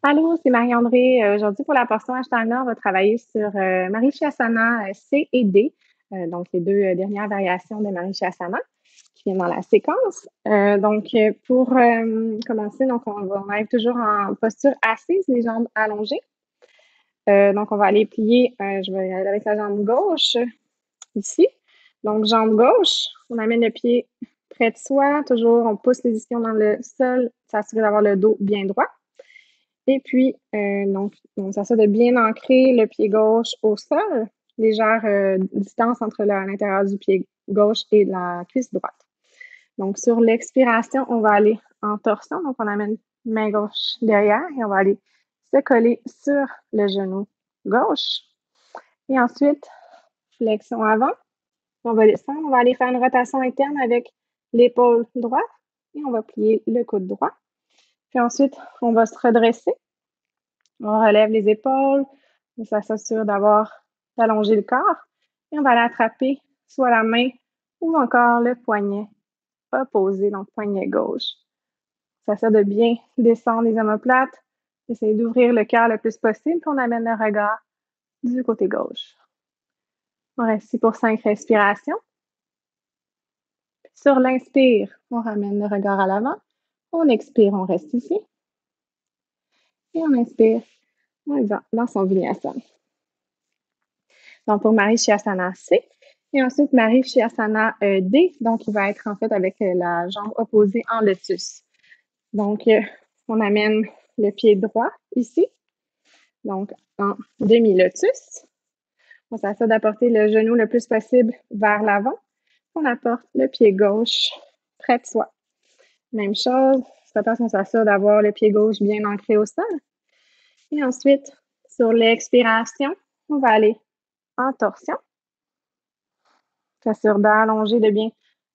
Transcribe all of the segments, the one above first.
Allô, c'est Marie-André. Aujourd'hui, pour la portion Ashtanga, on va travailler sur Marichyasana C et D, donc les deux dernières variations de Marichyasana qui viennent dans la séquence. Pour commencer, on arrive toujours en posture assise, les jambes allongées. Donc, on va aller plier, je vais aller avec la jambe gauche ici. Donc, jambe gauche, on amène le pied près de soi, toujours on pousse les ischions dans le sol, s'assurer d'avoir le dos bien droit. Et puis, on s'assure de bien ancrer le pied gauche au sol, légère distance entre l'intérieur du pied gauche et la cuisse droite. Donc, sur l'expiration, on va aller en torsion. Donc, on amène main gauche derrière et on va aller se coller sur le genou gauche. Et ensuite, flexion avant. On va descendre. On va aller faire une rotation interne avec l'épaule droite et on va plier le coude droit. Puis ensuite, on va se redresser. On relève les épaules, ça s'assure d'allonger le corps. Et on va aller attraper soit la main ou encore le poignet opposé, donc poignet gauche. Ça s'assure de bien descendre les omoplates, essayer d'ouvrir le cœur le plus possible, puis on amène le regard du côté gauche. On reste ici pour 5 respirations. Sur l'inspire, on ramène le regard à l'avant. On expire, on reste ici. Et on inspire, on est dans son vinyasa. Donc, pour Marichyasana C. Et ensuite, Marichyasana D. Donc, il va être en fait avec la jambe opposée en lotus. Donc, on amène le pied droit ici. Donc, en demi-lotus. On s'assure d'apporter le genou le plus possible vers l'avant. On apporte le pied gauche près de soi. Même chose. On s'assure d'avoir le pied gauche bien ancré au sol. Et ensuite, sur l'expiration, on va aller en torsion. S'assure d'allonger, de bien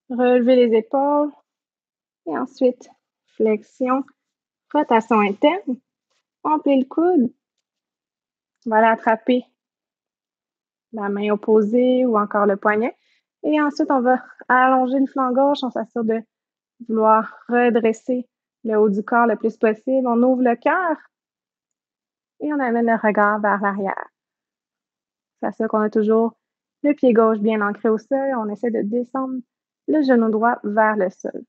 relever les épaules. Et ensuite, flexion, rotation interne. On plie le coude. On va aller attraper la main opposée ou encore le poignet. Et ensuite, on va allonger le flanc gauche. On s'assure de vouloir redresser le haut du corps le plus possible. On ouvre le cœur et on amène le regard vers l'arrière. On s'assure qu'on a toujours le pied gauche bien ancré au sol. On essaie de descendre le genou droit vers le sol.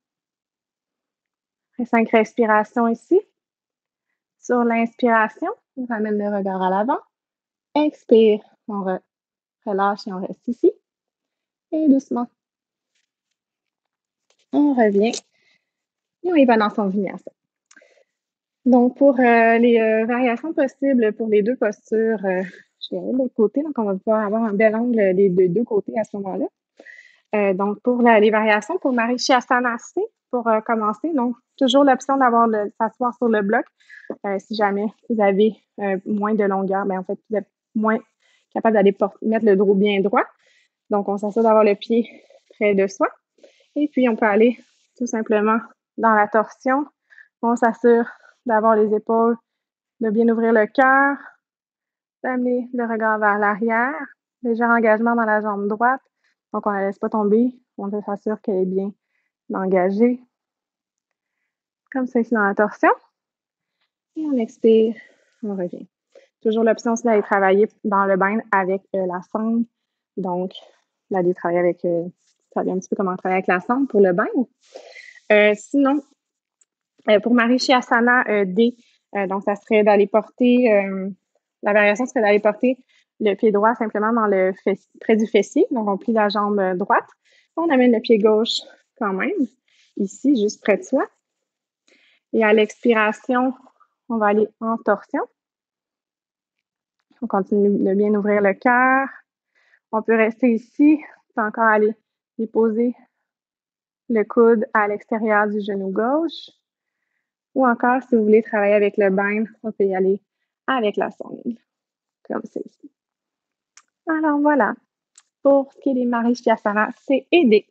Après 5 respirations ici. Sur l'inspiration, on ramène le regard à l'avant. Expire, on relâche et on reste ici. Et doucement, on revient et on y va dans son vinyasa. Donc, pour les variations possibles pour les deux postures, je vais aller de l'autre côté. Donc, on va pouvoir avoir un bel angle des deux côtés à ce moment-là. Donc, pour les variations, pour Marichyasana C, pour commencer, donc, toujours l'option d'avoir s'asseoir sur le bloc. Si jamais vous avez moins de longueur, en fait, vous êtes moins capable d'aller mettre le dos bien droit. Donc, on s'assure d'avoir le pied près de soi. Et puis, on peut aller tout simplement dans la torsion. On s'assure d'avoir les épaules, de bien ouvrir le cœur, d'amener le regard vers l'arrière, léger engagement dans la jambe droite. Donc, on ne la laisse pas tomber. On s'assure qu'elle est bien engagée. Comme ça, ici dans la torsion. Et on expire, on revient. Toujours l'option, c'est d'aller travailler dans le bind avec la sangle. Donc, d'aller travailler avec, ça vient un petit peu comment travailler avec la sangle pour le bind. Sinon, pour Marichyasana D, donc ça serait d'aller porter, la variation serait d'aller porter le pied droit simplement dans près du fessier. Donc, on plie la jambe droite. On amène le pied gauche quand même, ici, juste près de soi. Et à l'expiration, on va aller en torsion. On continue de bien ouvrir le cœur. On peut rester ici, on peut encore aller déposer le coude à l'extérieur du genou gauche. Ou encore, si vous voulez travailler avec le bind, on peut y aller avec la sangle, comme ceci. Alors voilà, pour ce qui est des Marichyasana C et D.